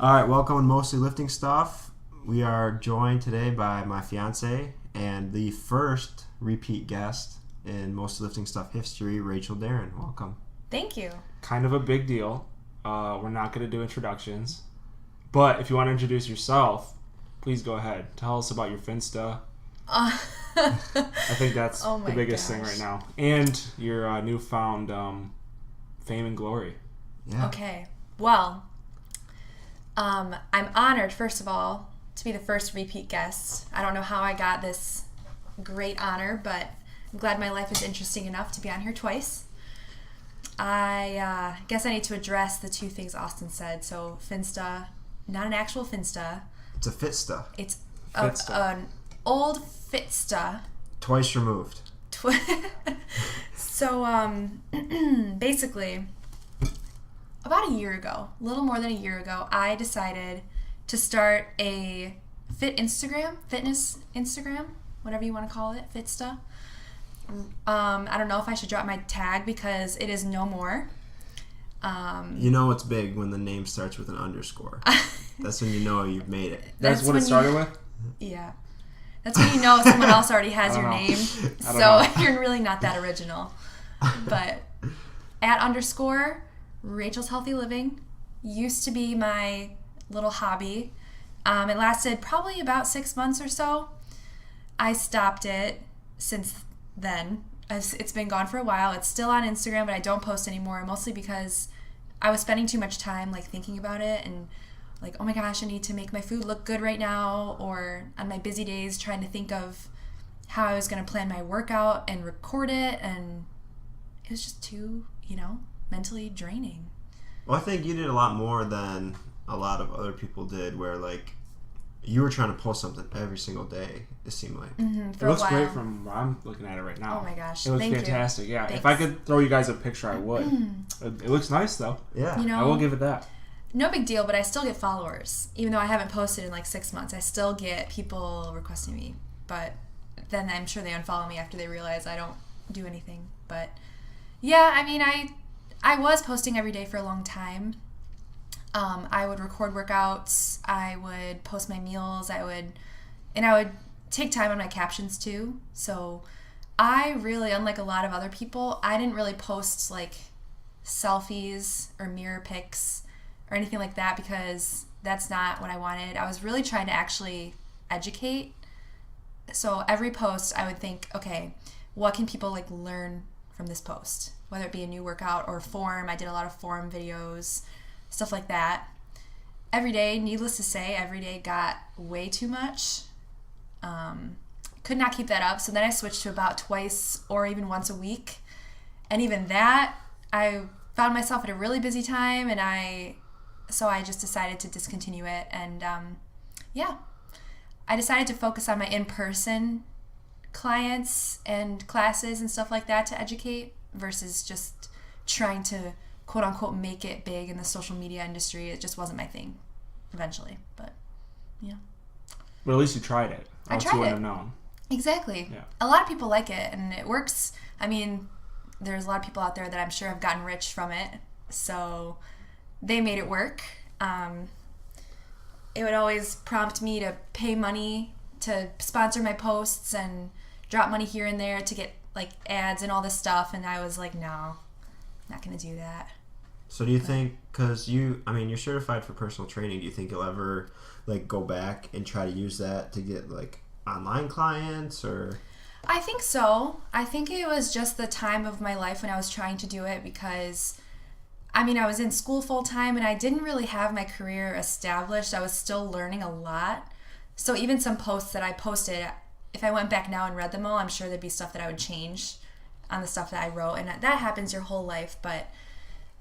All right, welcome to Mostly Lifting Stuff. We are joined today by my fiance and the first repeat guest in Mostly Lifting Stuff history, Rachel Darin. Welcome. Thank you. Kind of a big deal. We're not going to do introductions. But if you want to introduce yourself, please go ahead. Tell us about your Finsta. I think that's the biggest thing right now. And your newfound fame and glory. Yeah. Okay. Well, I'm honored, first of all, to be the first repeat guest. I don't know how I got this great honor, but I'm glad my life is interesting enough to be on here twice. I guess I need to address the two things Austin said. So Finsta, not an actual Finsta. It's a Fitsta. It's Fitsta. an old Fitsta. Twice removed. So, basically, about a year ago, a little more than a year ago, I decided to start a fitness Instagram, whatever you want to call it, Fitsta. I don't know if I should drop my tag because it is no more. You know it's big when the name starts with an underscore. That's when you know you've made it. That's what it started with? Yeah. That's when you know someone else already has your know. name. So you're really not that original. But @ Rachel's Healthy Living used to be my little hobby. It lasted probably about 6 months or so. I stopped it since then. It's been gone for a while. It's still on Instagram, but I don't post anymore, mostly because I was spending too much time thinking about it and oh my gosh, I need to make my food look good right now, or on my busy days trying to think of how I was going to plan my workout and record it, and it was just too, mentally draining. Well, I think you did a lot more than a lot of other people did, where you were trying to post something every single day, it seemed like. Mm-hmm, It looks great from where I'm looking at it right now. Oh my gosh. It looks Thank fantastic. you. Yeah. Thanks. If I could throw you guys a picture, I would. It looks nice, though. Yeah. I will give it that. No big deal, but I still get followers. Even though I haven't posted in 6 months, I still get people requesting me. But then I'm sure they unfollow me after they realize I don't do anything. But yeah, I mean, I was posting every day for a long time. I would record workouts. I would post my meals. I would take time on my captions too. So I really, unlike a lot of other people, I didn't really post selfies or mirror pics or anything like that because that's not what I wanted. I was really trying to actually educate. So every post I would think, okay, what can people learn from this post? Whether it be a new workout or form. I did a lot of form videos, stuff like that. Every day, needless to say, every day got way too much. Could not keep that up. So then I switched to about twice or even once a week. And even that, I found myself at a really busy time, and so I just decided to discontinue it. And I decided to focus on my in-person clients and classes and stuff like that to educate versus just trying to quote-unquote make it big in the social media industry. It just wasn't my thing eventually. But, yeah. But at least you tried it. I tried you wouldn't it. have known. Exactly. Yeah. A lot of people like it, and it works. I mean, there's a lot of people out there that I'm sure have gotten rich from it, so they made it work. It would always prompt me to pay money to sponsor my posts and drop money here and there to get ads and all this stuff, and I was like, no, not gonna do that. So do you think, because you're certified for personal training, do you think you'll ever go back and try to use that to get online clients, or? I think so. I think it was just the time of my life when I was trying to do it because, I was in school full time and I didn't really have my career established. I was still learning a lot. So even some posts that I posted, if I went back now and read them all, I'm sure there'd be stuff that I would change on the stuff that I wrote. And that happens your whole life. But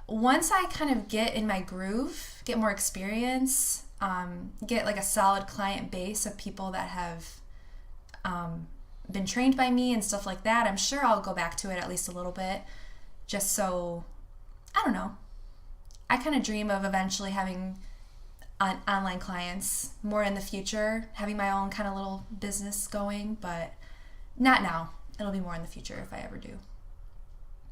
once I kind of get in my groove, get more experience, get a solid client base of people that have been trained by me and stuff like that, I'm sure I'll go back to it at least a little bit, just so, I don't know. I kind of dream of eventually having online clients more in the future, having my own kind of little business going, but not now. It'll be more in the future if I ever do.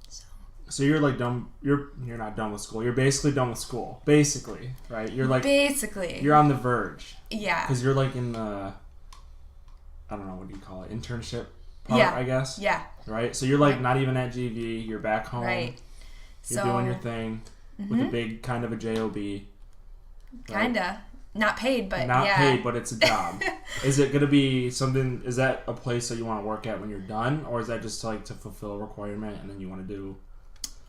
So So you're like done. You're not done with school. You're basically done with school. Basically, right? You're like basically. You're on the verge. Yeah. Because you're like in the, I don't know, what do you call it? Internship part, I guess. Yeah. Right. So you're like not even at GV. You're back home. Right. You're doing your thing with a big kind of a job. Right? Kinda. Not paid, but not paid, but it's a job. Is it going to be something? Is that a place that you want to work at when you're done, or is that just like to fulfill a requirement and then you want to do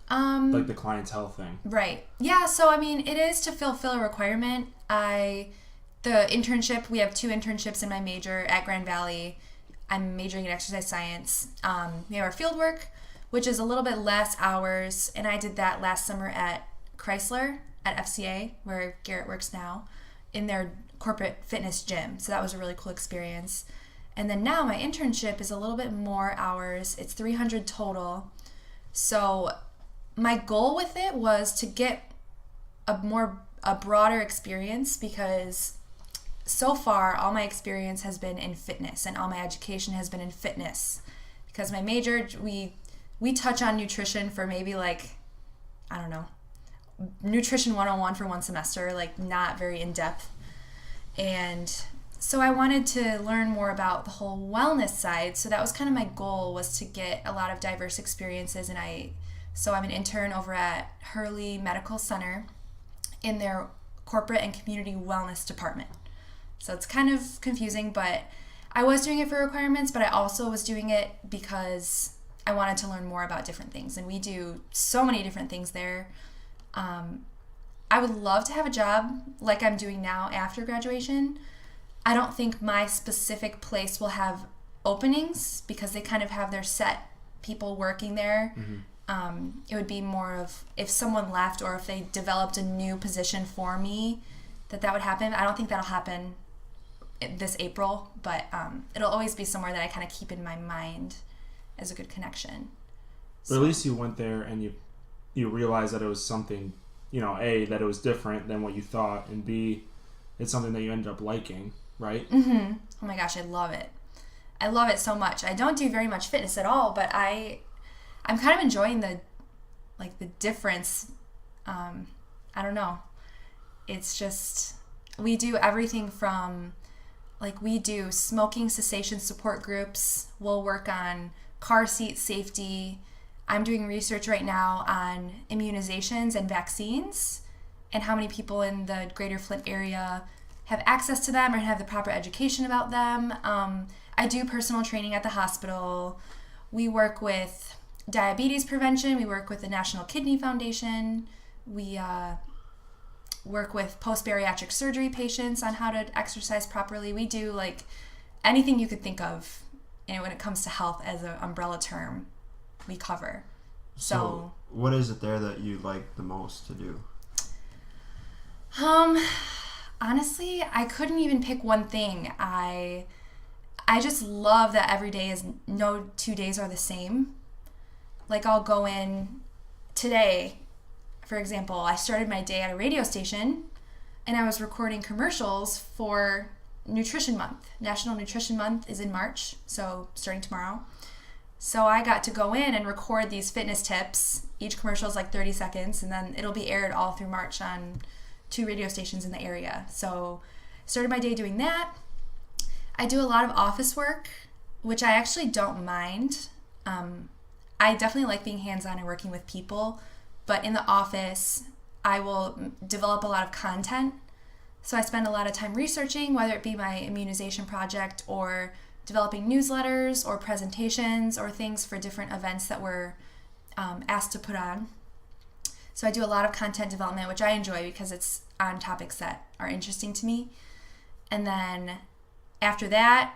like the clientele thing? Right. Yeah. So I mean, it is to fulfill a requirement. The internship. We have 2 internships in my major at Grand Valley. I'm majoring in exercise science. We have our field work, which is a little bit less hours, and I did that last summer at Chrysler at FCA, where Garrett works now, in their corporate fitness gym. So that was a really cool experience. And then now my internship is a little bit more hours. It's 300 total. So my goal with it was to get a broader experience, because so far all my experience has been in fitness and all my education has been in fitness, because my major, we touch on nutrition for maybe like, I don't know, nutrition 101 for one semester, like not very in depth. And so I wanted to learn more about the whole wellness side. So that was kind of my goal, was to get a lot of diverse experiences. And so I'm an intern over at Hurley Medical Center in their corporate and community wellness department. So it's kind of confusing, but I was doing it for requirements, but I also was doing it because I wanted to learn more about different things. And we do so many different things there. I would love to have a job like I'm doing now after graduation. I don't think my specific place will have openings, because they kind of have their set people working there. It would be more of if someone left, or if they developed a new position for me, that would happen. I don't think that'll happen this April, but it'll always be somewhere that I kind of keep in my mind as a good connection. But at least you went there and you realized that it was something, A, that it was different than what you thought, and B, it's something that you ended up liking, right? Oh my gosh, I love it. I love it so much. I don't do very much fitness at all, but I'm kind of enjoying the difference. I don't know. It's just, we do everything from, we do smoking cessation support groups. We'll work on car seat safety. I'm doing research right now on immunizations and vaccines, and how many people in the greater Flint area have access to them or have the proper education about them. I do personal training at the hospital. We work with diabetes prevention. We work with the National Kidney Foundation. We work with post-bariatric surgery patients on how to exercise properly. We do anything you could think of, when it comes to health as an umbrella term, we cover. So what is it there that you like the most to do? Honestly, I couldn't even pick one thing. I just love that every day is, no 2 days are the same. I'll go in today, for example, I started my day at a radio station, and I was recording commercials for Nutrition Month. National Nutrition Month is in March, so starting tomorrow. So I got to go in and record these fitness tips. Each commercial is 30 seconds, and then it'll be aired all through March on 2 radio stations in the area. So I started my day doing that. I do a lot of office work, which I actually don't mind. I definitely like being hands-on and working with people, but in the office, I will develop a lot of content. So I spend a lot of time researching, whether it be my immunization project or developing newsletters or presentations or things for different events that we're asked to put on. So I do a lot of content development, which I enjoy because it's on topics that are interesting to me. And then after that,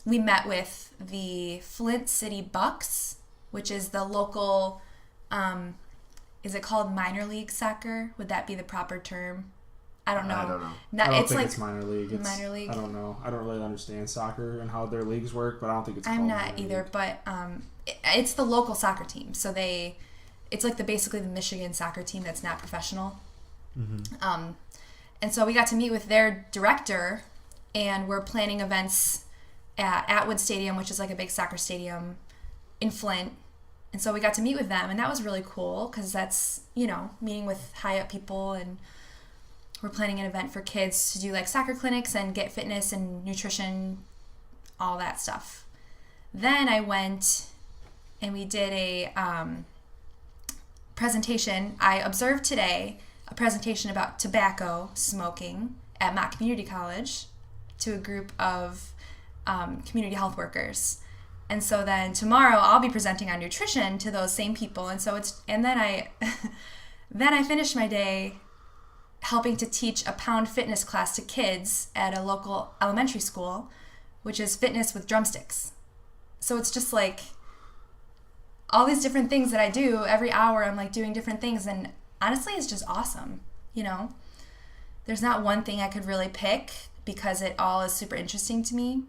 we met with the Flint City Bucks, which is the local, is it called minor league soccer? Would that be the proper term? I don't know. I don't know. I don't think it's minor league. Minor league. I don't know. I don't really understand soccer and how their leagues work, but I don't think it's. I'm not either, league. But it's the local soccer team. So it's basically the Michigan soccer team that's not professional. Mm-hmm. And so we got to meet with their director, and we're planning events at Atwood Stadium, which is a big soccer stadium in Flint. And so we got to meet with them, and that was really cool because that's, meeting with high up people, and we're planning an event for kids to do like soccer clinics and get fitness and nutrition, all that stuff. Then I went and we did a presentation. I observed today a presentation about tobacco smoking at Mott Community College to a group of community health workers. And so then tomorrow I'll be presenting on nutrition to those same people. And so then I finished my day helping to teach a pound fitness class to kids at a local elementary school, which is fitness with drumsticks. So it's just like all these different things that I do. Every hour I'm like doing different things, and honestly it's just awesome. There's not one thing I could really pick because it all is super interesting to me,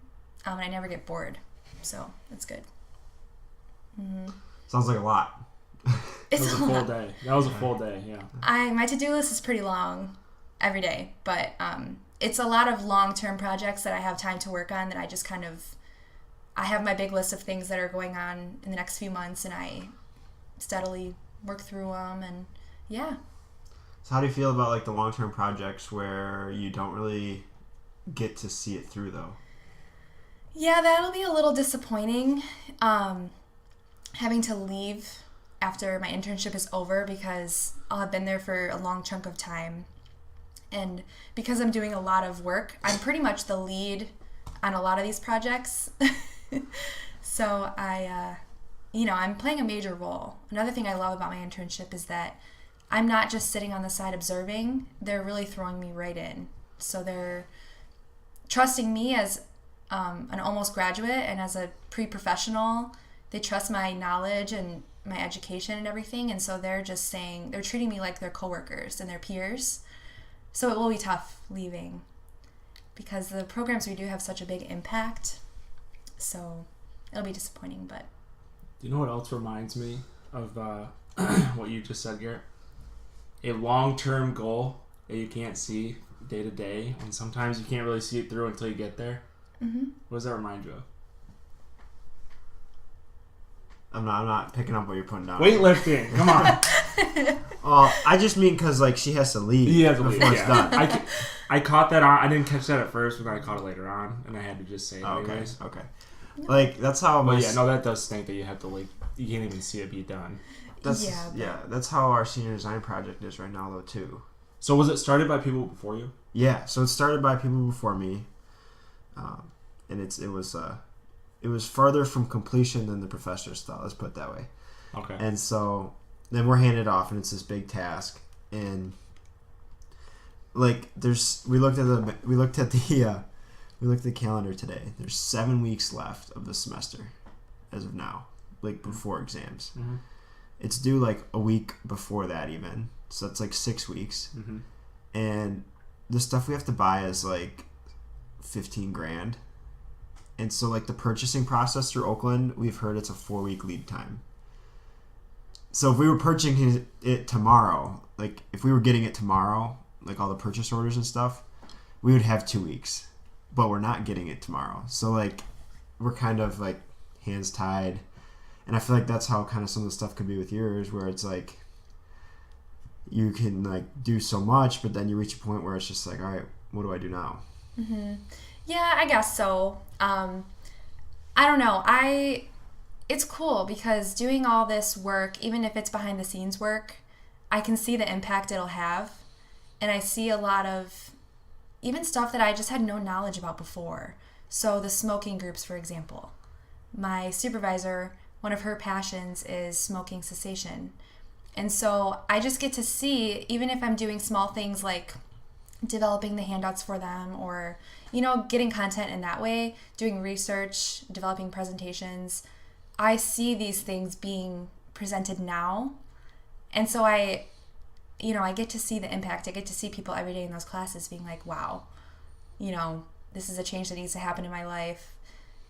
and I never get bored. So it's good. Mm-hmm. Sounds like a lot. That was a full day. That was a full day, yeah. My to-do list is pretty long every day, but it's a lot of long-term projects that I have time to work on that I just I have my big list of things that are going on in the next few months, and I steadily work through them, and yeah. So how do you feel about like the long-term projects where you don't really get to see it through though? Yeah, that'll be a little disappointing, having to leave after my internship is over because I'll have been there for a long chunk of time. And because I'm doing a lot of work, I'm pretty much the lead on a lot of these projects. So I'm playing a major role. Another thing I love about my internship is that I'm not just sitting on the side observing. They're really throwing me right in. So they're trusting me as an almost graduate and as a pre-professional. They trust my knowledge and my education and everything, and so they're treating me like their coworkers and their peers. So it will be tough leaving because the programs we do have such a big impact. So it'll be disappointing, but... Do you know what else reminds me of what you just said, Garrett? A long-term goal that you can't see day to day, and sometimes you can't really see it through until you get there. Mm-hmm. What does that remind you of? I'm not picking up what you're putting down. Weightlifting, come on. I just mean because like she has to leave before it's done. I caught that on. I didn't catch that at first, but then I caught it later on, and I had to just say it anyways. Okay. Like that's how. That does stink that you have to like. You can't even see it be done. That's how our senior design project is right now though too. So was it started by people before you? Yeah. So it started by people before me, and it was farther from completion than the professors thought. Let's put it that way. Okay. And so then we're handed off, and it's this big task. And like, we looked at the calendar today. There's 7 weeks left of the semester, as of now, like before exams. Mm-hmm. It's due like a week before that even, so that's like 6 weeks. Mm-hmm. And the stuff we have to buy is like $15,000. And so, like, the purchasing process through Oakland, we've heard it's a 4-week lead time. So if we were purchasing it tomorrow, like, if we were getting it tomorrow, like all the purchase orders and stuff, we would have 2 weeks. But we're not getting it tomorrow. So, like, we're kind of, like, hands tied. And I feel like that's how kind of some of the stuff could be with yours, where it's, like, you can, like, do so much, but then you reach a point where it's just like, all right, what do I do now? Mm-hmm. Yeah, I guess so. I don't know. It's cool because doing all this work, even if it's behind the scenes work, I can see the impact it'll have. And I see a lot of even stuff that I just had no knowledge about before. So the smoking groups, for example. My supervisor, one of her passions is smoking cessation. And so I just get to see, even if I'm doing small things like developing the handouts for them or, getting content in that way, doing research, developing presentations, I see these things being presented now. And so I get to see the impact. I get to see people every day in those classes being like, wow, this is a change that needs to happen in my life.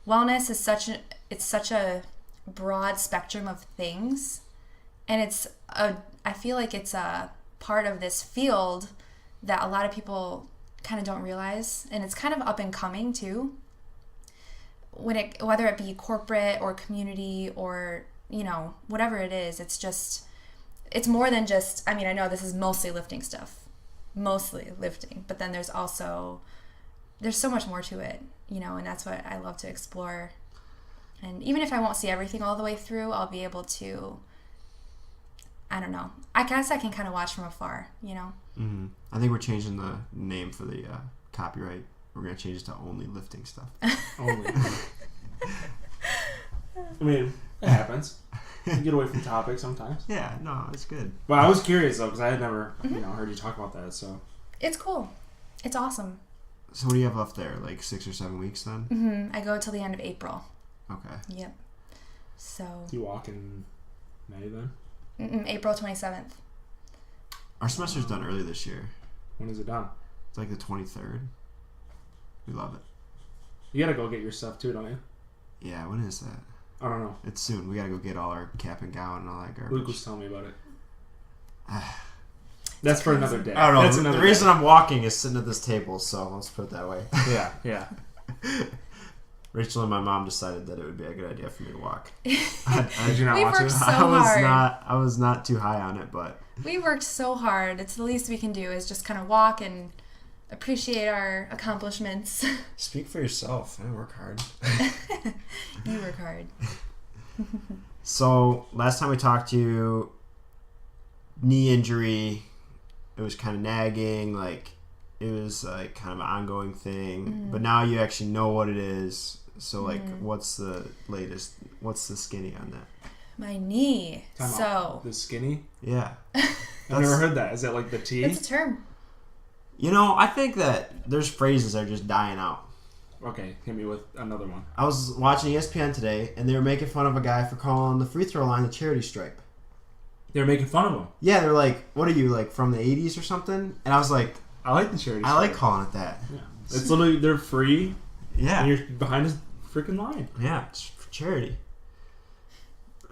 Wellness is such a broad spectrum of things. And I feel like it's a part of this field that a lot of people kind of don't realize, and it's kind of up and coming too. Whether it be corporate or community or whatever it is, it's more than just, I know this is mostly lifting stuff. Mostly lifting. But then there's so much more to it, and that's what I love to explore. And even if I won't see everything all the way through, I'll be able to, I don't know. I guess I can kind of watch from afar, Mm-hmm. I think we're changing the name for the copyright. We're going to change it to only lifting stuff. Only. It happens. You get away from topic sometimes. Yeah, no, it's good. But I was curious, though, because I had never heard you talk about that. So it's cool. It's awesome. So what do you have left there? Like 6 or 7 weeks then? Mm-hmm. I go till the end of April. Okay. Yep. So. Do you walk in May then? April 27th. Our semester's done early this year. When is it done? It's like the 23rd. We love it. You gotta go get your stuff too, don't you? Yeah, when is that? I don't know. It's soon. We gotta go get all our cap and gown and all that garbage. Luke was telling me about it. That's for another day. I don't know. The reason I'm walking is sitting at this table, so let's put it that way. Yeah. Rachel and my mom decided that it would be a good idea for me to walk. Did you not want to? I was not too high on it, but we worked so hard. It's the least we can do is just kind of walk and appreciate our accomplishments. Speak for yourself. I work hard. You work hard. So last time we talked to you, knee injury. It was kind of nagging, like it was like kind of an ongoing thing. Mm-hmm. But now you actually know what it is. So like, what's the latest? What's the skinny on that? My knee. The skinny? Yeah. I've never heard that. Is that like the T? It's a term. I think that there's phrases that are just dying out. Okay, hit me with another one. I was watching ESPN today, and they were making fun of a guy for calling the free throw line the charity stripe. They were making fun of him. Yeah, they're like, what are you, like from the 80s or something? And I was like, I like the charity stripe. I like calling it that. Yeah. It's literally, they're free. Yeah. And you're behind his freaking line. Yeah, it's for charity.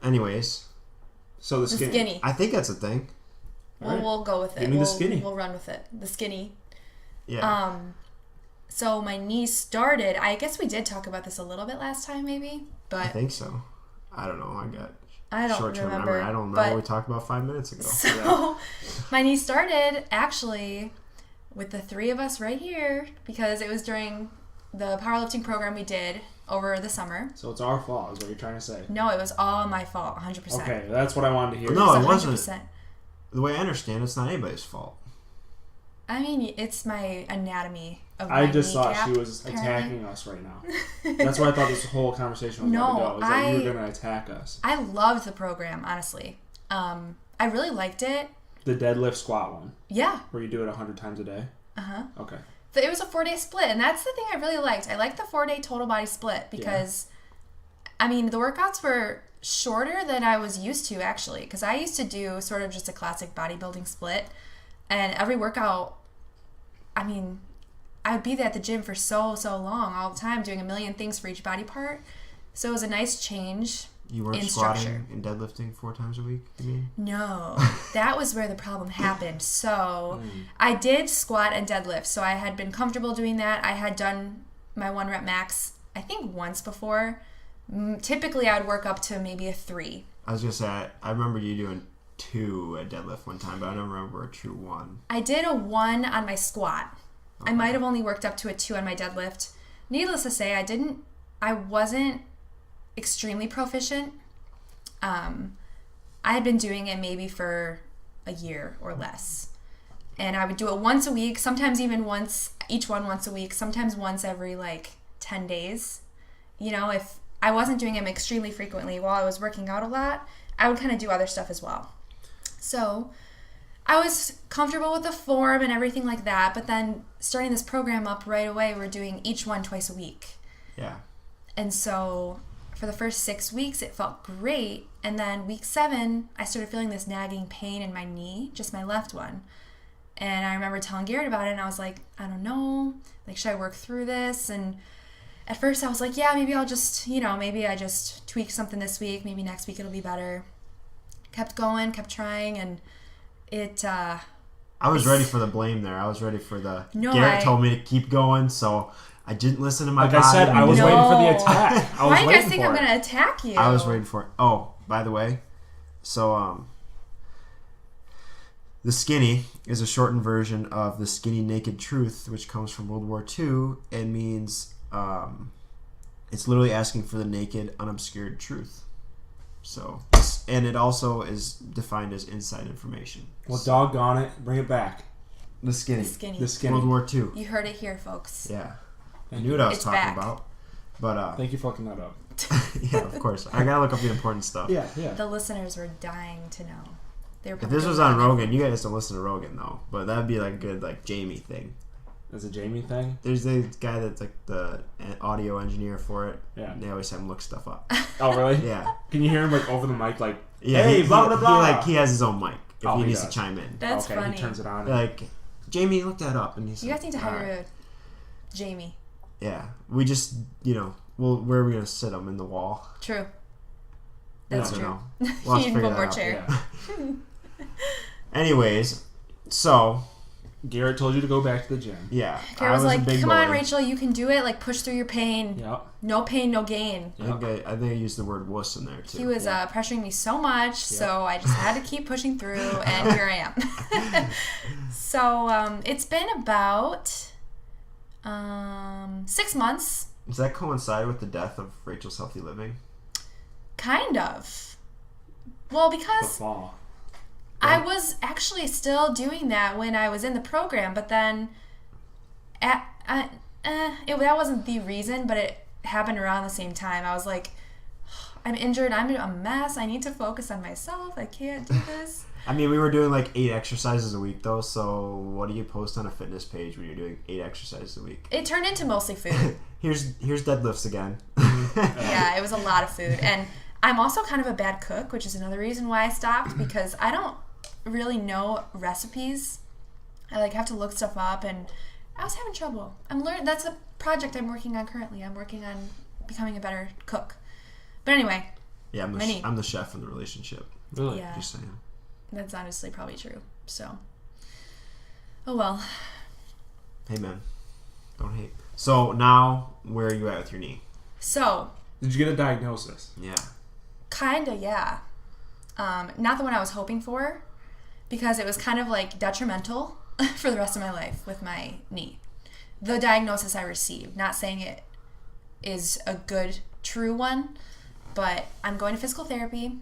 Anyways. So the skinny. I think that's a thing. Well, we'll go with it. Give me the skinny. We'll run with it. The skinny. Yeah. So my knee started. I guess we did talk about this a little bit last time, maybe. But I think so. I don't know. I don't short-term remember. memory. I don't remember what we talked about 5 minutes ago. So my knee started actually with the three of us right here because it was during the powerlifting program we did over the summer. So it's our fault, is what you're trying to say? No, it was all my fault, 100%. Okay, that's what I wanted to hear. No, it wasn't. The way I understand, it's not anybody's fault. I mean, it's my anatomy of my I just thought kneecap, she was apparently. attacking us right now. That's why I thought this whole conversation was going to go. Is that you were going to attack us. I loved the program, honestly. I really liked it. The deadlift squat one? Yeah. Where you do it 100 times a day? Uh-huh. Okay. It was a 4-day split, and that's the thing I really liked. I liked the 4-day total body split because, the workouts were shorter than I was used to, actually, because I used to do sort of just a classic bodybuilding split, and every workout, I would be there at the gym for so long, all the time, doing a million things for each body part, so it was a nice change. You weren't squatting and deadlifting 4 times a week, you mean? No, that was where the problem happened. So I did squat and deadlift. So I had been comfortable doing that. I had done my 1 rep max, I think once before. Typically I would work up to maybe a 3. I was going to say, I remember you doing 2 at deadlift one time, but I don't remember a true 1. I did a 1 on my squat. Okay. I might have only worked up to a 2 on my deadlift. Needless to say, I wasn't extremely proficient. I had been doing it maybe for a year or less, and I would do it once a week, sometimes even each one once a week, sometimes once every 10 days. If I wasn't doing them extremely frequently while I was working out a lot, I would kind of do other stuff as well. So I was comfortable with the form and everything like that, but then starting this program up right away, we're doing each one twice a week. Yeah. And so for the first 6 weeks, it felt great. And then week 7, I started feeling this nagging pain in my knee, just my left one. And I remember telling Garrett about it, and I was like, I don't know, should I work through this? And at first I was like, yeah, maybe I'll just, maybe I just tweak something this week, maybe next week it'll be better. Kept going, kept trying, and it, I was ready for the blame there. I was ready for Garrett told me to keep going, so I didn't listen to my body. Like I said, I was waiting for the attack. Why do you guys think I'm going to attack you? I was waiting for it. Oh, by the way. So, the skinny is a shortened version of the skinny naked truth, which comes from World War II and means it's literally asking for the naked, unobscured truth. So, and it also is defined as inside information. Well, doggone it, bring it back. The skinny. The skinny. World War II. You heard it here, folks. Yeah. I knew what I was talking back. about. But thank you for fucking that up. yeah, of course. I gotta look up the important stuff. Yeah. The listeners were dying to know. If this was on Rogan, you guys don't listen to Rogan though. But that'd be like a good Jamie thing. Is a Jamie thing? There's a guy that's like the audio engineer for it. Yeah. And they always have him look stuff up. Oh really? Yeah. Can you hear him over the mic yeah, hey, blah blah blah? He has his own mic if he needs does. to chime in. That's okay, funny. He turns it on. Jamie, look that up, and he's you guys need to hire right. a Jamie. Yeah, we just where are we gonna sit him in the wall? True. That's true. We'll you need one more chair. Yeah. Anyways, so Garrett told you to go back to the gym. yeah, Garrett was like, "Come on, Rachel, you can do it. Push through your pain. Yep. No pain, no gain." I think I used the word wuss in there too. He was pressuring me so much, so I just had to keep pushing through, and here I am. So it's been about 6 months. Does that coincide with the death of Rachel's Healthy Living? Kind of. Well, The because fall. I was actually still doing that when I was in the program, but then that wasn't the reason, but it happened around the same time. I was like, I'm injured. I'm a mess. I need to focus on myself. I can't do this. I mean, we were doing 8 exercises a week though, so what do you post on a fitness page when you're doing 8 exercises a week? It turned into mostly food. Here's deadlifts again. Yeah, it was a lot of food. And I'm also kind of a bad cook, which is another reason why I stopped, because I don't really know recipes. I have to look stuff up, and I was having trouble. I'm learning. That's a project I'm working on currently. I'm working on becoming a better cook. But anyway. Yeah, I'm the chef in the relationship. Really? Yeah. Just saying. That's honestly probably true. So. Oh well. Hey man, don't hate. So now, where are you at with your knee? So. Did you get a diagnosis? Yeah. Kinda, yeah. Not the one I was hoping for, because it was kind of detrimental for the rest of my life with my knee. The diagnosis I received, not saying it is a good, true one, but I'm going to physical therapy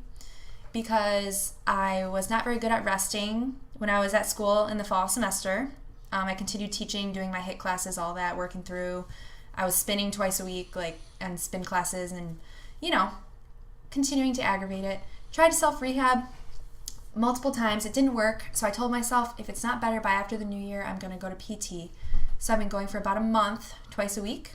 because I was not very good at resting when I was at school in the fall semester. I continued teaching, doing my HIIT classes, all that, working through. I was spinning twice a week, and spin classes, and, continuing to aggravate it. Tried to self-rehab multiple times. It didn't work, so I told myself if it's not better by after the new year, I'm going to go to PT. So I've been going for about a month, twice a week.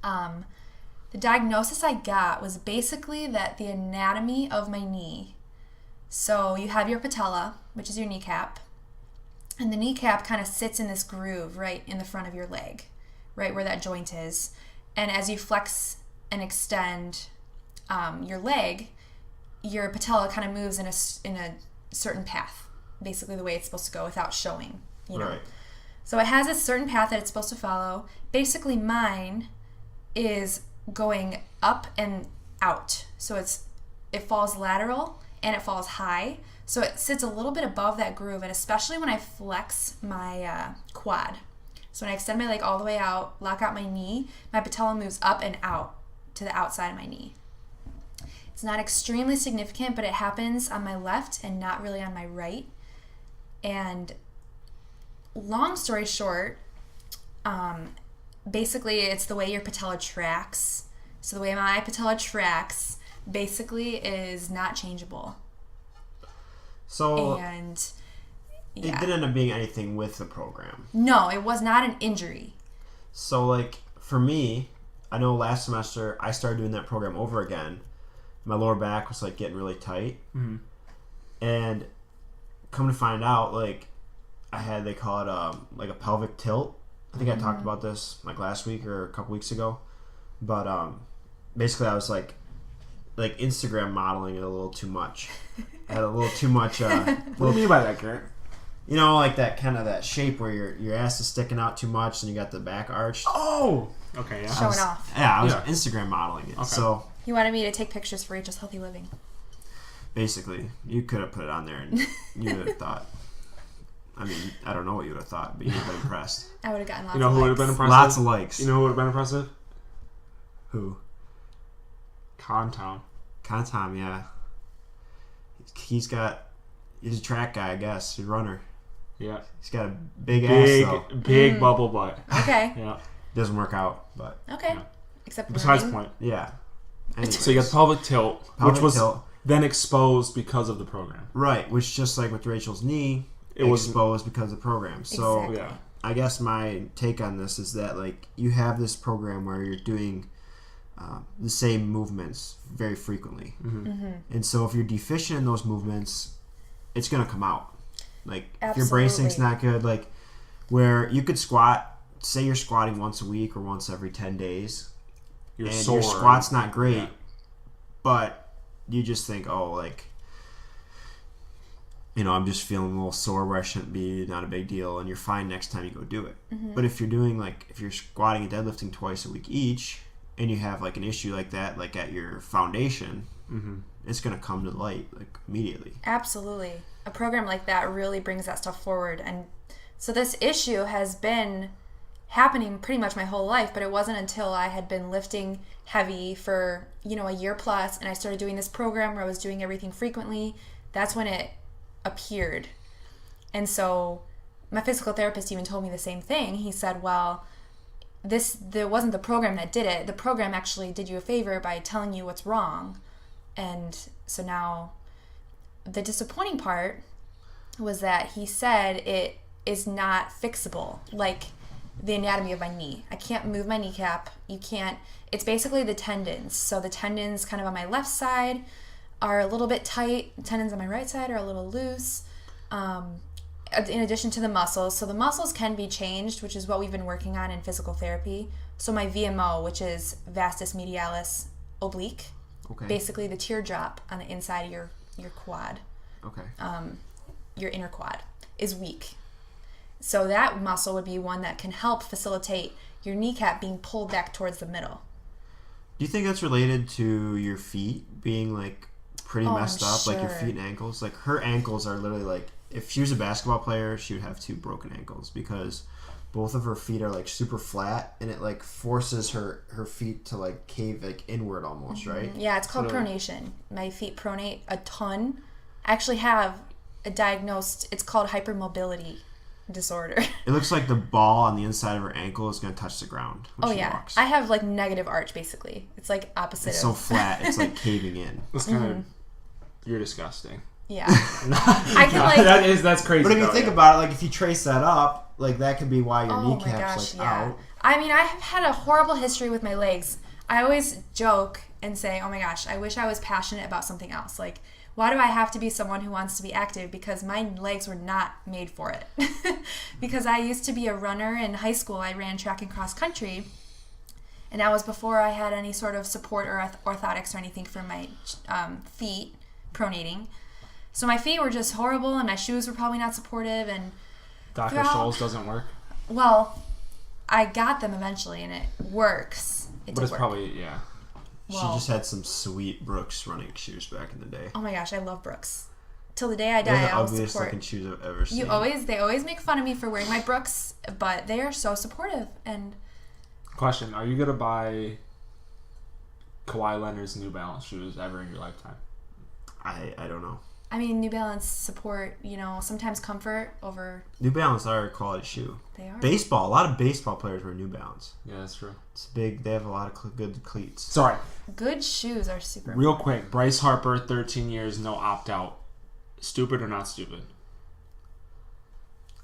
The diagnosis I got was basically that the anatomy of my knee. So you have your patella, which is your kneecap, and the kneecap kind of sits in this groove right in the front of your leg, right where that joint is. And as you flex and extend your leg, your patella kind of moves in a certain path, basically the way it's supposed to go without showing, Right. So it has a certain path that it's supposed to follow. Basically mine is going up and out. So it falls lateral and it falls high. So it sits a little bit above that groove, and especially when I flex my quad. So when I extend my leg all the way out, lock out my knee, my patella moves up and out to the outside of my knee. It's not extremely significant, but it happens on my left and not really on my right. And long story short, basically it's the way your patella tracks. So the way my patella tracks basically is not changeable. So and it didn't end up being anything with the program. No, it was not an injury. So for me, I know last semester I started doing that program over again. My lower back was getting really tight. Mm-hmm. And come to find out, I had, they call it a pelvic tilt. I think I talked about this last week or a couple weeks ago. But basically I was Instagram modeling it a little too much. I had a little too much. What do you mean by that, Garrett? That kind of that shape where your ass is sticking out too much and you got the back arched. Oh! Okay, yeah. Showing off. Yeah, I was Instagram modeling it. Okay. So He wanted me to take pictures for Rachel's Healthy Living. Basically, you could have put it on there and you would have thought. I mean, I don't know what you would have thought, but you would have been impressed. I would have gotten lots of likes. You know who would have been impressive? Lots of likes. You know who would have been impressive? Who? Contom, yeah. He's a track guy, I guess. He's a runner. Yeah. He's got a big ass, though. Big bubble butt. Okay. Yeah. Doesn't work out, but... Okay. Yeah. Except besides the point. Yeah. Anyways. So you got pelvic tilt, which was then exposed because of the program. Right, which just like with Rachel's knee, it was exposed because of the program. So exactly. Yeah. I guess my take on this is that like you have this program where you're doing the same movements very frequently. Mm-hmm. Mm-hmm. And so if you're deficient in those movements, it's going to come out. Like Absolutely. if your bracing's not good, like where you could squat, say you're squatting once a week or once every 10 days, You're and sore. your squat's not great, Yeah. but you just think, oh, like, you know, I'm just feeling a little sore where I shouldn't be, not a big deal, and you're fine next time you go do it. Mm-hmm. But if you're doing, like, if you're squatting and deadlifting twice a week each, and you have, like, an issue like that, like, at your foundation, Mm-hmm. it's going to come to light, like, immediately. Absolutely. A program like that really brings that stuff forward. And so this issue has been happening pretty much my whole life, but it wasn't until I had been lifting heavy for, a year plus, and I started doing this program where I was doing everything frequently. That's when it appeared. And so my physical therapist even told me the same thing. He said, well, there wasn't the program that did it. The program actually did you a favor by telling you what's wrong. And so now the disappointing part was that he said it is not fixable, like the anatomy of my knee. I can't move my kneecap. It's basically the tendons. So the tendons kind of on my left side are a little bit tight. The tendons on my right side are a little loose. In addition to the muscles. So the muscles can be changed, which is what we've been working on in physical therapy. So my VMO, which is vastus medialis oblique, Okay. basically the teardrop on the inside of your quad, Okay. your inner quad, is weak. So that muscle would be one that can help facilitate your kneecap being pulled back towards the middle. Do you think that's related to your feet being, like, pretty messed up? Like, your sure. feet and ankles? Like, her ankles are literally, like, if she was a basketball player, she would have 2 broken ankles because both of her feet are, like, super flat, and it, like, forces her feet to, like, cave, like, inward almost, Mm-hmm. right? Yeah, it's called pronation. My feet pronate a ton. I actually have it's called hypermobility disorder. It looks like the ball on the inside of her ankle is going to touch the ground when she walks. I have, like, negative arch, basically. It's, like, opposite It's so flat, it's, like, caving in. That's kind of... You're disgusting. Yeah. I can, like... That's crazy. But if you think about it, like, if you trace that up, like, that could be why your kneecap's, out. I mean, I have had a horrible history with my legs. I always joke and say, oh my gosh, I wish I was passionate about something else. Like, why do I have to be someone who wants to be active? Because my legs were not made for it. Because I used to be a runner in high school. I ran track and cross country. And that was before I had any sort of support or orthotics or anything for my feet pronating. So my feet were just horrible, and my shoes were probably not supportive. And Dr. Scholl's doesn't work? Well, I got them eventually, and it works. But it's probably, yeah. She just had some sweet Brooks running shoes back in the day. Oh my gosh, I love Brooks. Till the day I die, They're the I'll ugliest support. looking shoes I've ever seen. They always make fun of me for wearing my Brooks, but they are so supportive. And question: are you gonna buy Kawhi Leonard's New Balance shoes ever in your lifetime? I don't know. I mean, New Balance support, sometimes comfort over... New Balance are a quality shoe. They are. Baseball. A lot of baseball players wear New Balance. Yeah, that's true. It's big. They have a lot of good cleats. Sorry. Good shoes are super Real important. quick, Bryce Harper, 13 years, no opt-out. Stupid or not stupid?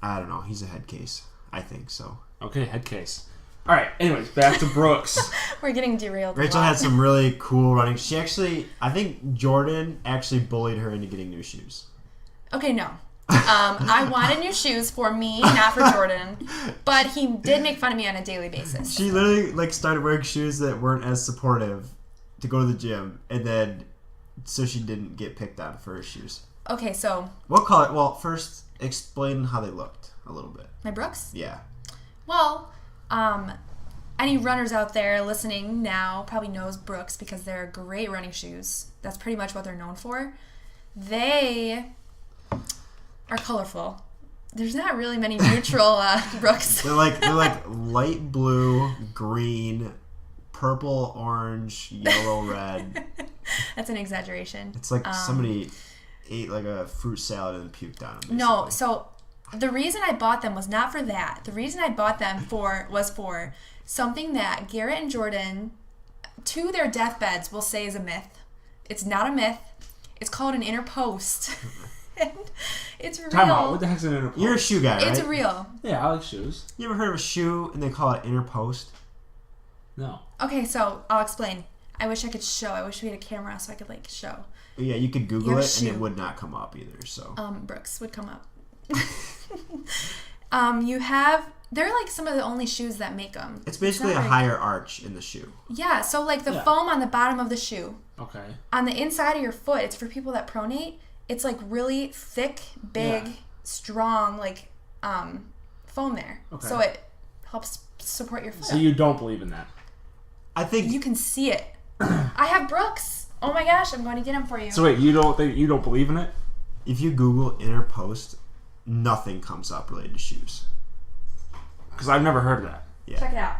I don't know. He's a head case. I think so. Okay, head case. All right, anyways, back to Brooks. We're getting derailed. Rachel had some really cool running. I think Jordan actually bullied her into getting new shoes. Okay, no. I wanted new shoes for me, not for Jordan. But he did make fun of me on a daily basis. She literally started wearing shoes that weren't as supportive to go to the gym, and then so she didn't get picked on for her shoes. Okay, so What color? Well, first explain how they looked a little bit. my Brooks? Yeah. Well, any runners out there listening now probably knows Brooks because they're great running shoes. That's pretty much what they're known for. They are colorful. There's not really many neutral Brooks. They're like light blue, green, purple, orange, yellow, red. That's an exaggeration. It's like somebody ate like a fruit salad and puked on them. No, so the reason I bought them was not for that. The reason I bought them was for something that Garrett and Jordan, to their deathbeds, will say is a myth. It's not a myth. It's called an inner post. And it's real. Time out. What the heck's an inner post? You're a shoe guy, right? It's real. Yeah, I like shoes. You ever heard of a shoe and they call it inner post? No. Okay, so I'll explain. I wish I could show. I wish we had a camera so I could like show. Yeah, you could Google it shoe. and it would not come up either. So Brooks would come up. They're like some of the only shoes that make them. it's basically a higher arch in the shoe. Yeah, so like the foam on the bottom of the shoe. Okay. On the inside of your foot, it's for people that pronate. It's like really thick, big, strong, like foam there. Okay. So it helps support your foot. So you don't believe in that? I think You can see it. I have Brooks. Oh my gosh, I'm going to get them for you. So wait, you don't believe in it? if you Google inner post, nothing comes up related to shoes. Because I've never heard of that. Yeah. Check it out.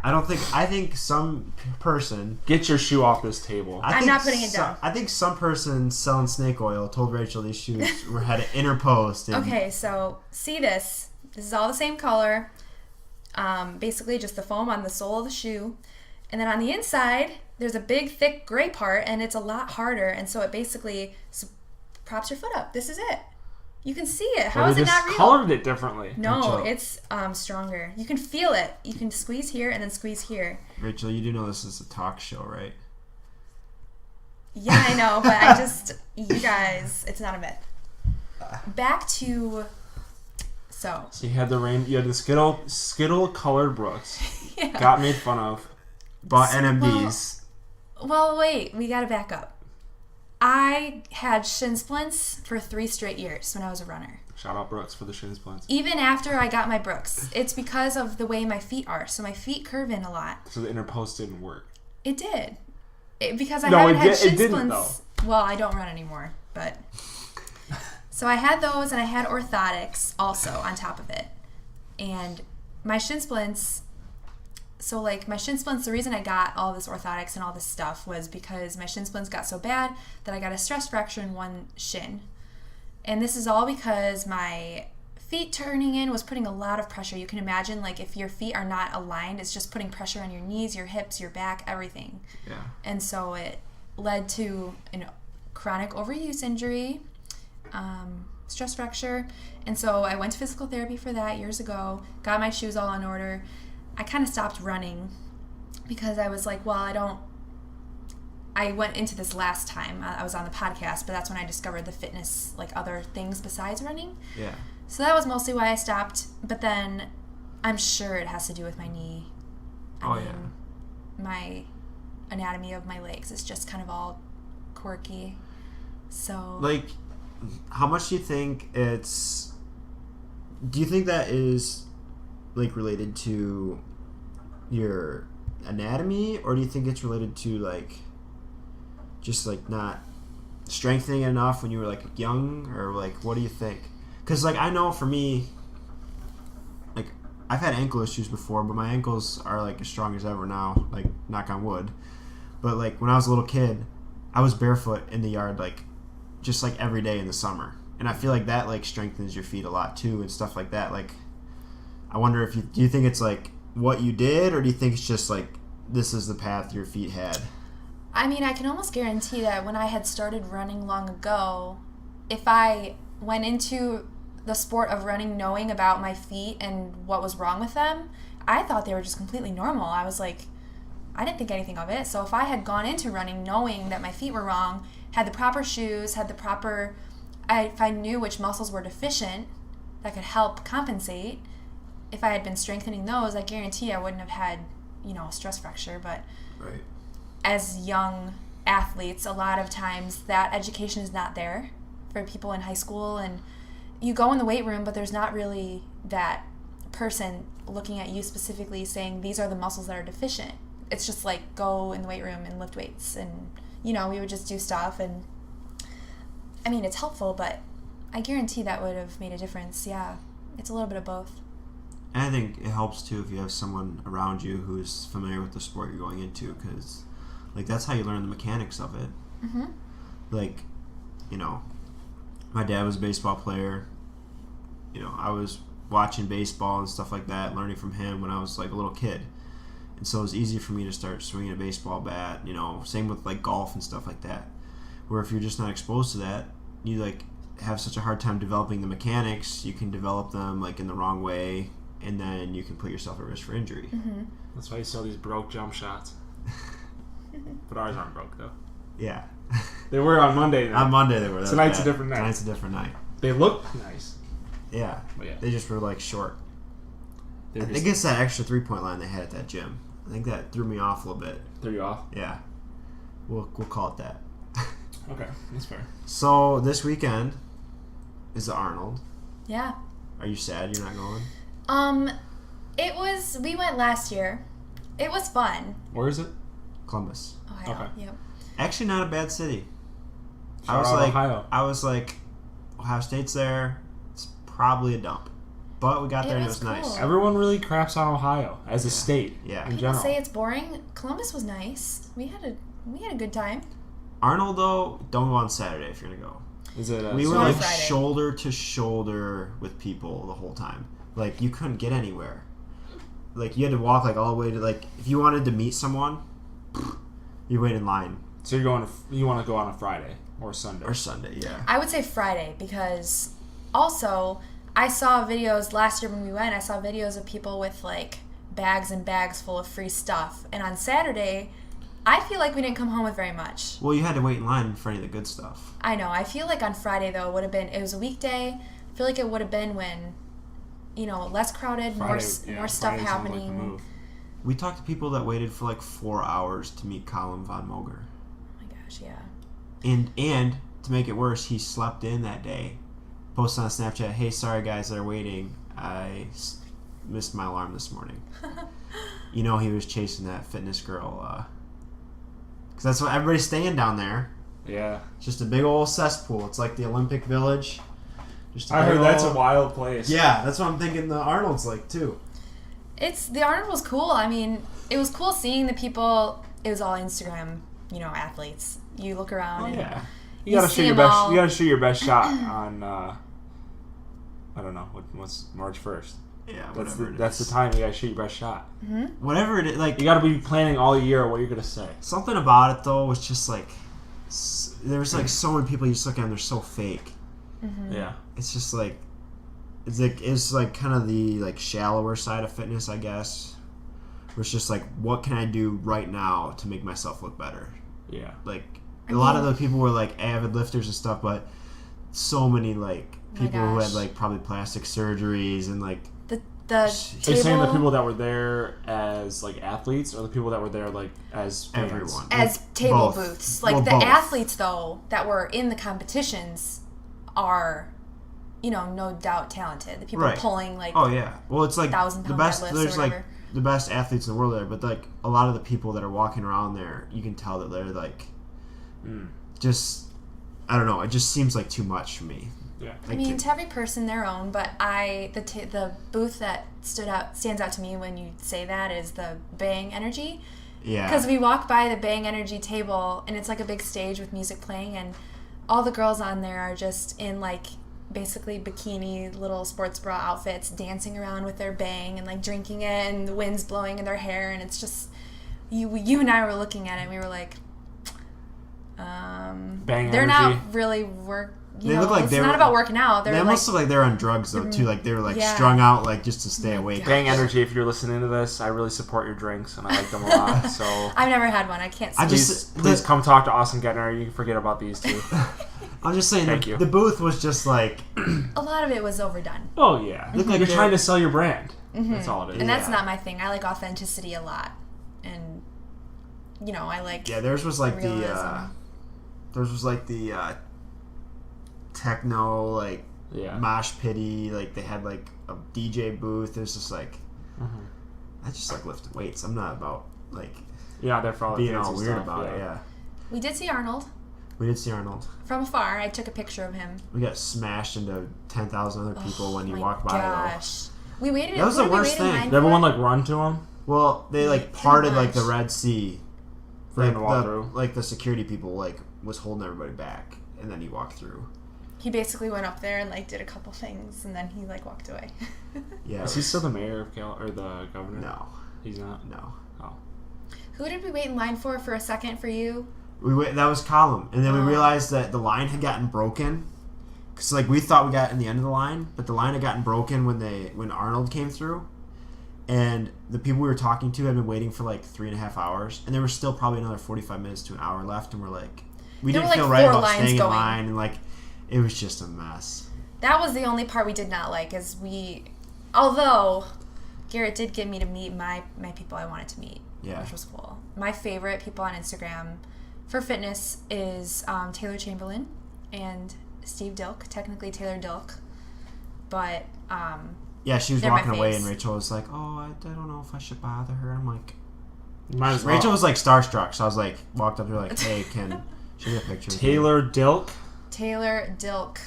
I think some person... Get your shoe off this table. I'm not putting it down. I think some person selling snake oil told Rachel these shoes had an inner post. And Okay, so see this. This is all the same color. Basically just the foam on the sole of the shoe. And then on the inside, there's a big, thick gray part, and it's a lot harder. And so it basically props your foot up. This is it. You can see it. How is it not real? They just colored it differently. No, it's stronger. You can feel it. You can squeeze here and then squeeze here. Rachel, you do know this is a talk show, right? Yeah, I know, but you guys, it's not a myth. Back to, So you had the Skittle colored Brooks. yeah. Got made fun of. Bought NMDs. Well, wait, we gotta back up. I had shin splints for 3 straight years when I was a runner. Shout out Brooks for the shin splints. Even after I got my Brooks. It's because of the way my feet are. So my feet curve in a lot. So the inner post didn't work. It did. Because I haven't had shin it didn't, splints. though. Well, I don't run anymore, but... So I had those, and I had orthotics also on top of it. And my shin splints... So, like, my shin splints, the reason I got all this orthotics and all this stuff was because my shin splints got so bad that I got a stress fracture in one shin. And this is all because my feet turning in was putting a lot of pressure. You can imagine, like, if your feet are not aligned, it's just putting pressure on your knees, your hips, your back, everything. Yeah. And so it led to a chronic overuse injury, stress fracture. And so I went to physical therapy for that years ago, got my shoes all in order. I kind of stopped running because I was like, well, I went into this last time. I was on the podcast, but that's when I discovered the fitness, like other things besides running. Yeah. So that was mostly why I stopped. But then I'm sure it has to do with my knee. I mean, my anatomy of my legs is just kind of all quirky. So. Like, how much do you think it's... Do you think that is... like related to your anatomy, or do you think it's related to like just like not strengthening enough when you were like young, or like what do you think? Because like I know for me, like I've had ankle issues before, but my ankles are like as strong as ever now, like knock on wood. But like when I was a little kid, I was barefoot in the yard like just like every day in the summer, and I feel like that like strengthens your feet a lot too and stuff like that. Like I wonder if do you think it's like what you did, or do you think it's just like this is the path your feet had? I mean, I can almost guarantee that when I had started running long ago, if I went into the sport of running knowing about my feet and what was wrong with them, I thought they were just completely normal. I was like, I didn't think anything of it. So if I had gone into running knowing that my feet were wrong, had the proper shoes, if I knew which muscles were deficient that could help compensate, if I had been strengthening those, I guarantee I wouldn't have had, a stress fracture. But right. As young athletes, a lot of times that education is not there for people in high school. And you go in the weight room, but there's not really that person looking at you specifically saying, these are the muscles that are deficient. It's just like, go in the weight room and lift weights. And, we would just do stuff. And I mean, it's helpful, but I guarantee that would have made a difference. Yeah, it's a little bit of both. And I think it helps too if you have someone around you who's familiar with the sport you're going into, because like that's how you learn the mechanics of it. Mm-hmm. Like, you know, my dad was a baseball player. You know, I was watching baseball and stuff like that, learning from him when I was like a little kid. And so it was easy for me to start swinging a baseball bat, you know, same with like golf and stuff like that. Where if you're just not exposed to that, you like have such a hard time developing the mechanics, you can develop them like in the wrong way, and then you can put yourself at risk for injury. Mm-hmm. That's why you sell these broke jump shots. But ours aren't broke though. Yeah. They were on Monday night. On Monday they were. Tonight's a different night. Tonight's a different night. They look nice. Yeah. But yeah. They just were like short. I They're think it's that extra 3-point line they had at that gym. I think that threw me off a little bit. Threw you off? Yeah. We'll call it that. Okay, that's fair. So this weekend is the Arnold. Yeah. Are you sad you're not going? We went last year. It was fun. Where is it? Columbus. Ohio. Okay. Yep. Actually, not a bad city. Shout out Ohio. I was like, Ohio State's there. It's probably a dump, but we got there and it was cool. nice. Everyone really craps on Ohio as a state. Yeah. In People general. say it's boring. Columbus was nice. We had a good time. Arnold though, don't go on Saturday if you're gonna go. Is it? We were Or like Friday. shoulder to shoulder with people the whole time. Like you couldn't get anywhere. Like you had to walk like all the way to like if you wanted to meet someone, you wait in line. So you want to go on a Friday or a Sunday? Or Sunday, yeah. I would say Friday because also I saw videos last year when we went. I saw videos of people with like bags and bags full of free stuff. And on Saturday, I feel like we didn't come home with very much. Well, you had to wait in line for any of the good stuff. I know. I feel like on Friday though it was a weekday. I feel like it would have been when, you know, less crowded, more stuff Friday sounds like the happening. move. We talked to people that waited for like 4 hours to meet Colin Von Moger. Oh my gosh, yeah. And to make it worse, he slept in that day. Posted on Snapchat, "Hey, sorry guys that are waiting. I missed my alarm this morning." You know he was chasing that fitness girl. Because that's what everybody's staying down there. Yeah. It's just a big old cesspool. It's like the Olympic Village. Just I heard that's a old... wild place. Yeah, that's what I'm thinking the Arnold's like too. The Arnold was cool. I mean, it was cool seeing the people. It was all Instagram, you know, athletes. You look around. Oh and yeah. You gotta see shoot your them best. all. You gotta shoot your best shot on. I don't know what's March 1st. Yeah, That's the time you gotta shoot your best shot. Mm-hmm. Whatever it is, like You gotta be planning all year what you're gonna say. something about it though was just like there was like so many people you just look at and they're so fake. Mm-hmm. Yeah. It's just like it's like kind of the like shallower side of fitness, I guess. Where it's just like, what can I do right now to make myself look better? Yeah. Like a lot of the people were like avid lifters and stuff, but so many like people who had gosh. like probably plastic surgeries and like The Are you saying the table people that were there as like athletes, or the people that were there like as fans? everyone as Like, table both. booths. Like Well, the both. athletes though that were in the competitions are, you know, no doubt talented. The people Right. pulling like Oh yeah, well it's like 1,000 the pound best. deadlifts or There's like whatever. the best athletes in the world there, but like a lot of the people that are walking around there, you can tell that they're like just I don't know. It just seems like too much for me. Yeah. I mean, to every person their own, but the booth that stands out to me when you say that is the Bang Energy. Yeah. Because we walk by the Bang Energy table, and it's like a big stage with music playing, and all the girls on there are just in like basically bikini little sports bra outfits, dancing around with their Bang and like drinking it, and the wind's blowing in their hair, and it's just you and I were looking at it, and we were like, Bang they're Energy. not really They look like it's they not were- about working out. They They're almost like, look like they're on drugs though too. Like they were like Yeah. strung out like just to stay awake. Bang Energy, if you're listening to this, I really support your drinks and I like them a lot. So I've never had one. I can't. I Speak. just- please come talk to Austin Gettner. You can forget about these two. I'm just saying Thank you. the booth was just like a lot of it was overdone, Oh yeah, Look like you're they're- trying to sell your brand. That's all it is. and that's Yeah. not my thing. I like authenticity a lot, and you know, I like. yeah. Theirs was like Realism. the techno like Yeah. mosh pity. Like they had like a DJ booth. It was just like I just like lifting weights. I'm not about like Yeah, they're for all the being all fancy weird stuff, about it. Yeah. We did see Arnold. We did see Arnold. From afar, I took a picture of him. We got smashed into 10,000 other people when he walked by. Gosh. We waited. That was the worst thing. Did everyone like run to him? Well, they like parted like the Red Sea. For him to walk through. Like the security people like was holding everybody back, and then he walked through. He basically went up there and like did a couple things, and then he like walked away. Yeah. Is he still the mayor of or the governor? No. He's not. No. Oh. Who did we wait in line for a second for you? That was Column, and then we realized that the line had gotten broken. Cause like we thought we got in the end of the line, but the line had gotten broken when Arnold came through, and the people we were talking to had been waiting for like 3.5 hours, and there was still probably another 45 minutes to an hour left, and we're like, we didn't feel right about staying in line, and like it was just a mess. That was the only part we did not like, although Garrett did get me to meet my people I wanted to meet, which was cool. My favorite people on Instagram for fitness is Taylor Chamberlain and Steve Dilk, technically Taylor Dilk, but yeah, she was walking away and Rachel was like, oh, I don't know if I should bother her. I'm like, might as well. Rachel was like starstruck, so I was like, walked up to her like, hey, can she get a picture Taylor Dilk? Taylor Dilk.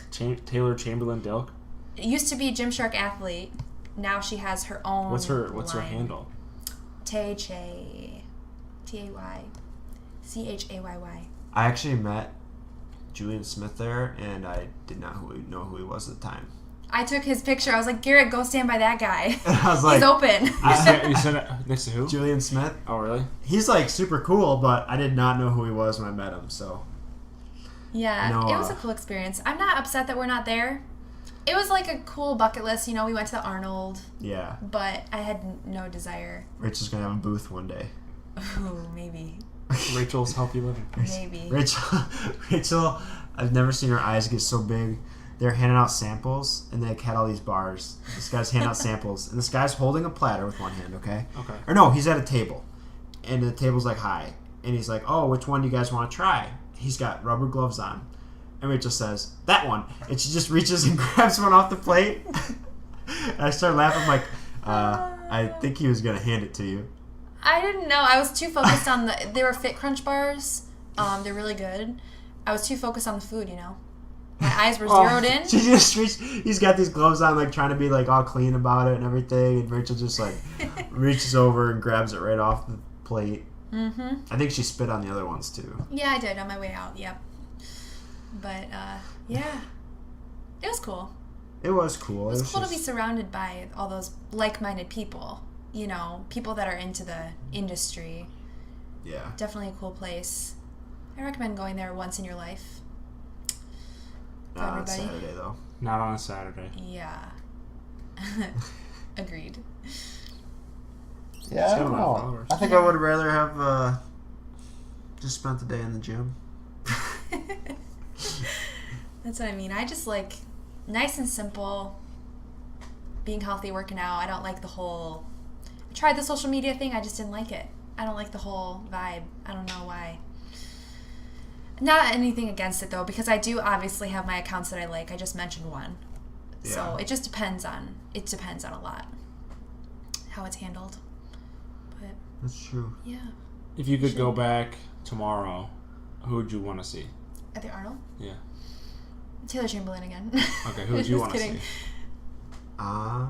Taylor Chamberlain Dilk? It used to be Gymshark athlete. Now she has her own What's her handle? Tay-Chay. T-A-Y-C-H-A-Y-Y. I actually met Julian Smith there, and I did not know who he was at the time. I took his picture. I was like, Garrett, go stand by that guy. I was like, he's open. You said it next to who? Julian Smith. Oh, really? He's like super cool, but I did not know who he was when I met him, so. Yeah, it was a cool experience. I'm not upset that we're not there. It was like a cool bucket list. We went to the Arnold. Yeah. But I had no desire. Rachel's going to have a booth one day. Ooh, maybe. Rachel's healthy living. Maybe. Rachel, I've never seen her eyes get so big. They're handing out samples, and they had all these bars. This guy's handing out samples, and this guy's holding a platter with one hand, okay? Okay. Or no, he's at a table, and the table's like high, and he's like, oh, which one do you guys want to try? He's got rubber gloves on. And Rachel says, that one. And she just reaches and grabs one off the plate. And I started laughing. I'm like, I think he was going to hand it to you. I didn't know. I was too focused on they were Fit Crunch bars. They're really good. I was too focused on the food, My eyes were zeroed in. She just reached, he's got these gloves on, like trying to be like all clean about it and everything. And Rachel just like reaches over and grabs it right off the plate. Mm-hmm. I think she spit on the other ones too. Yeah, I did on my way out. Yep. But yeah, it was cool. It was cool. It was cool to be surrounded by all those like-minded people. People that are into the industry. Yeah. Definitely a cool place. I recommend going there once in your life. Not on Saturday, though. Not on a Saturday. Yeah. Agreed. Yeah, I don't know. I think I would rather have just spent the day in the gym. That's what I mean. I just like nice and simple, being healthy, working out. I don't like the whole... I tried the social media thing. I just didn't like it. I don't like the whole vibe. I don't know why. Not anything against it, though, because I do obviously have my accounts that I like. I just mentioned one. Yeah. So it just depends on... It depends on a lot. How it's handled. But that's true. Yeah. If you could go back tomorrow, who would you want to see? At the Arnold? Yeah. Taylor Chamberlain again. Okay, who would you want to see? I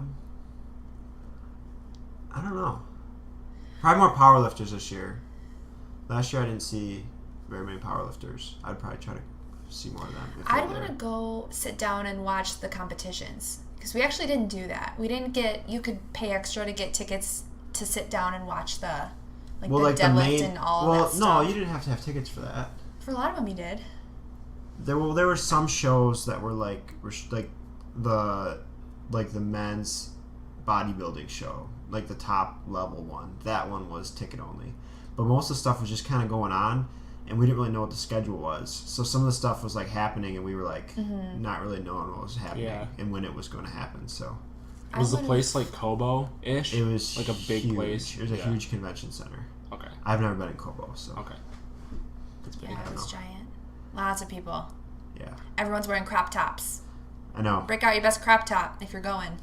don't know. Probably more powerlifters this year. Last year I didn't see very many powerlifters. I'd probably try to see more of them. I'd want to go sit down and watch the competitions. Because we actually didn't do that. We didn't get... You could pay extra to get tickets to sit down and watch the... the deadlift and all that stuff. Well, no, you didn't have to have tickets for that. For a lot of them, you did. There were some shows that were the men's bodybuilding show, like the top level one. That one was ticket only, but most of the stuff was just kind of going on, and we didn't really know what the schedule was. So some of the stuff was like happening, and we were like not really knowing what was happening and when it was going to happen. So was the place like Kobo-ish? It was like a big huge place. It was a huge convention center. Okay, I've never been in Kobo, so okay. That's big. Yeah, it was giant. Lots of people. Yeah. Everyone's wearing crop tops. I know. Break out your best crop top if you're going.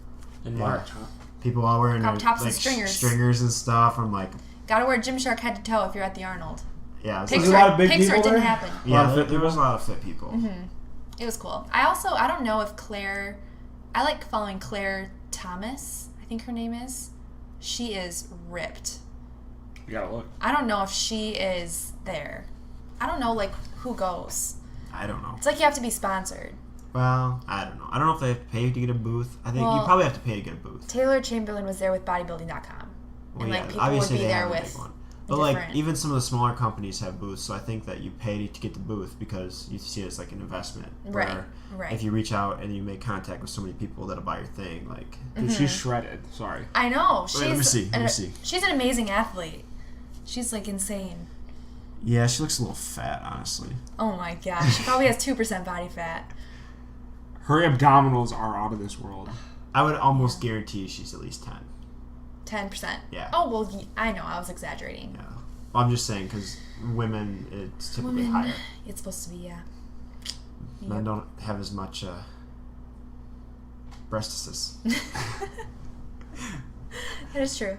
In March, huh? People all wearing crop tops and stringers. Stringers and stuff. I'm like... Gotta wear Gymshark head to toe if you're at the Arnold. Yeah, Pics a lot of big or it people didn't there? happen. Yeah, there was a lot of fit people. Mm-hmm. It was cool. I don't know if Claire, I like following Claire Thomas, I think her name is. She is ripped. You gotta look. I don't know if she is there. I don't know, like, who goes. I don't know. It's like you have to be sponsored. Well, I don't know. I don't know if they have to pay to get a booth. I think you probably have to pay to get a booth. Taylor Chamberlain was there with bodybuilding.com. Well, And, like, yeah, people obviously would be they there have a with big one. But, like, even some of the smaller companies have booths, so I think that you pay to get the booth because you see it as, like, an investment. Right. If you reach out and you make contact with so many people that'll buy your thing, like... Dude, she's shredded. Sorry. I know. Wait, let me see. She's an amazing athlete. She's, like, insane. Yeah, she looks a little fat, honestly. Oh, my gosh. She probably has 2% body fat. Her abdominals are out of this world. I would almost guarantee she's at least 10. 10%? Yeah. Oh, well, I know. I was exaggerating. Yeah. Well, I'm just saying, because women, it's typically higher. It's supposed to be, yeah. Men don't have as much breastises. That is true.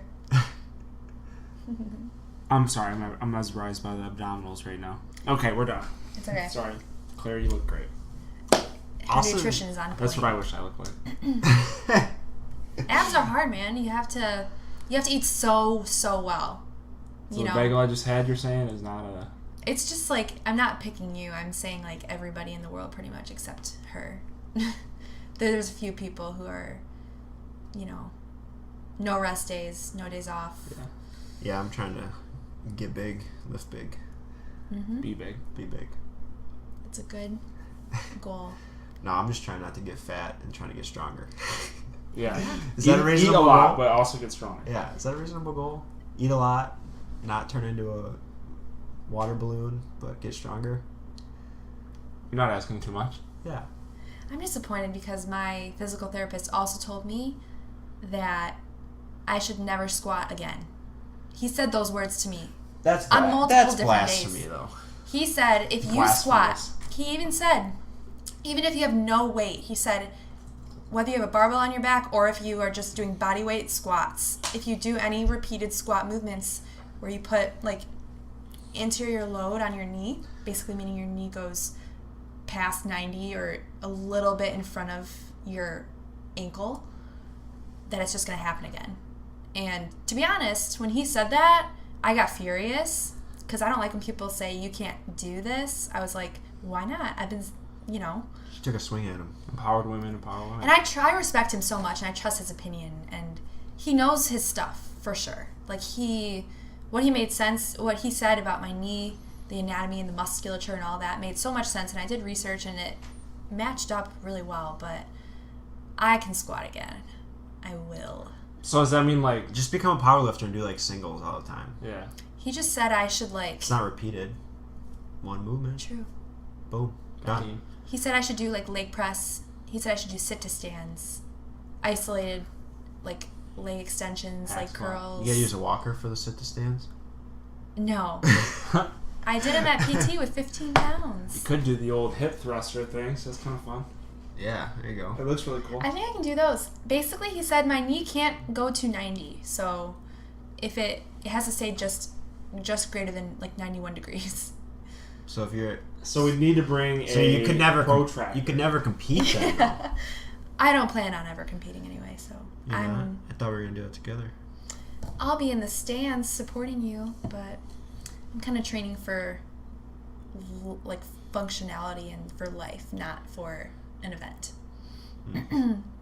I'm sorry. I'm mesmerized by the abdominals right now. Okay, we're done. It's okay. Sorry. Claire, you look great. Her nutrition is on point. That's what I wish I looked like. Abs are hard, man. You have to eat so well. So the bagel I just had, you're saying, is not a... It's just like, I'm not picking you. I'm saying like everybody in the world pretty much except her. There's a few people who are, no rest days, no days off. Yeah, I'm trying to get big, lift big. Mm-hmm. Be big. Be big. It's a good goal. No, I'm just trying not to get fat and trying to get stronger. Yeah. Is that a reasonable goal? Eat a lot, goal? but also get stronger. Yeah, is that a reasonable goal? Eat a lot, not turn into a water balloon, but get stronger? You're not asking too much. Yeah. I'm disappointed because my physical therapist also told me that I should never squat again. He said those words to me. That's on multiple different blasphemy, days. though. He said, if you squat, he even said, even if you have no weight, he said, whether you have a barbell on your back or if you are just doing body weight squats, if you do any repeated squat movements where you put like anterior load on your knee, basically meaning your knee goes past 90 or a little bit in front of your ankle, that it's just going to happen again. And to be honest, when he said that, I got furious because I don't like when people say you can't do this. I was like, why not? I've been, She took a swing at him. Empowered women, empower women. And I respect him so much, and I trust his opinion, and he knows his stuff for sure. Like what he said about my knee, the anatomy and the musculature and all that made so much sense, and I did research and it matched up really well. But I can squat again. I will. So does that mean like just become a powerlifter and do like singles all the time? Yeah. He just said I should like. It's not repeated. One movement. True. Boom. Done. He said I should do like leg press. He said I should do sit to stands, isolated, like leg extensions, like curls. You gotta use a walker for the sit to stands? No. I did him at PT with 15 pounds. You could do the old hip thruster thing, so that's kind of fun. Yeah, there you go. It looks really cool. I think I can do those. Basically, he said my knee can't go to 90, so if it has to stay just greater than like 91 degrees. So if you're we need to bring you could never protractor. You could never compete then, though. I don't plan on ever competing anyway, so I thought we were gonna do it together. I'll be in the stands supporting you, but I'm kind of training for like functionality and for life, not for an event.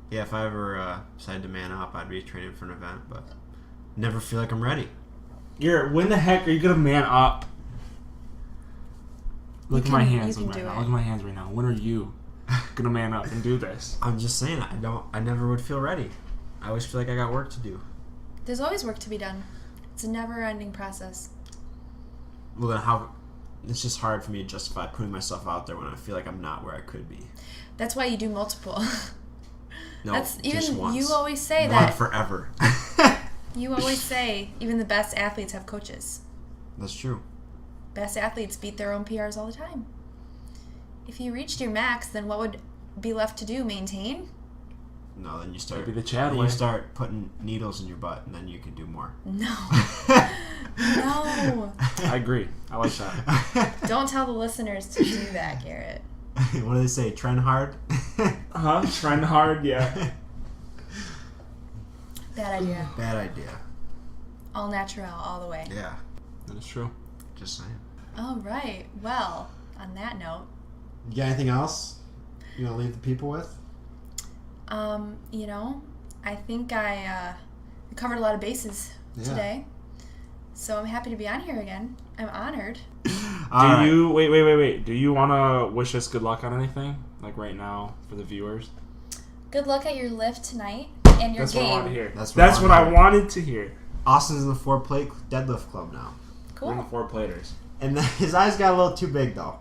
Yeah, if I ever decided to man up, I'd be training for an event, but never feel like I'm ready. When the heck are you gonna man up? Look at my hands right now. Look at my hands right now. When are you gonna man up and do this? I'm just saying, I never would feel ready. I always feel like I got work to do. There's always work to be done. It's a never-ending process. Well, then it's just hard for me to justify putting myself out there when I feel like I'm not where I could be. That's why you do multiple. No, That's just even once. you always say One that. forever. You always say even the best athletes have coaches. That's true. Best athletes beat their own PRs all the time. If you reached your max, then what would be left to do? Maintain? No, then you start. Maybe the Chad way. You start putting needles in your butt, and then you can do more. No. No. I agree. I like that. Don't tell the listeners to do that, Garrett. What do they say? Trend hard? Trend hard, yeah. Bad idea. Bad idea. All natural, all the way. Yeah. That is true. Just saying. All right. Well, on that note. You got anything else you want to leave the people with? I think I covered a lot of bases today. So I'm happy to be on here again. I'm honored. Wait. Do you want to wish us good luck on anything? Like right now for the viewers? Good luck at your lift tonight and your That's game. What I wanted to hear. That's what I wanted to hear. Austin's in the 4-plate deadlift club now. Cool. We're in the 4-platers. And his eyes got a little too big, though.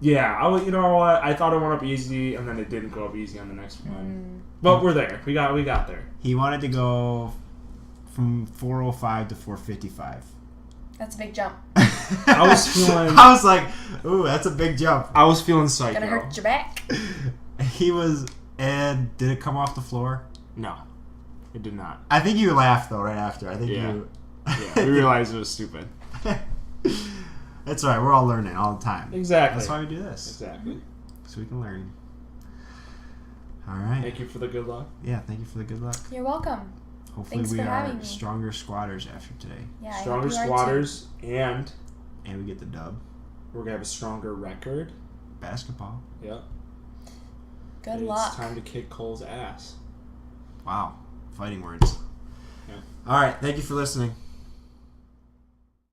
Yeah, you know what? I thought it went up easy, and then it didn't go up easy on the next one. But we're there. We got there. He wanted to go from 405 to 455. That's a big jump. I was like, ooh, that's a big jump. I was feeling psycho. Gonna hurt your back. And did it come off the floor? No, it did not. I think you laughed, though, right after. I think you... Yeah, we realized it was stupid. That's all right. We're all learning all the time. Exactly. That's why we do this. Exactly. So we can learn. All right. Thank you for the good luck. Yeah, thank you for the good luck. You're welcome. Hopefully Thanks we for are having me. stronger squatters after today. Yeah, stronger squatters, and we get the dub. We're going to have a stronger record. Basketball. Yep. Good luck. It's time to kick Cole's ass. Wow. Fighting words. Yeah. All right. Thank you for listening.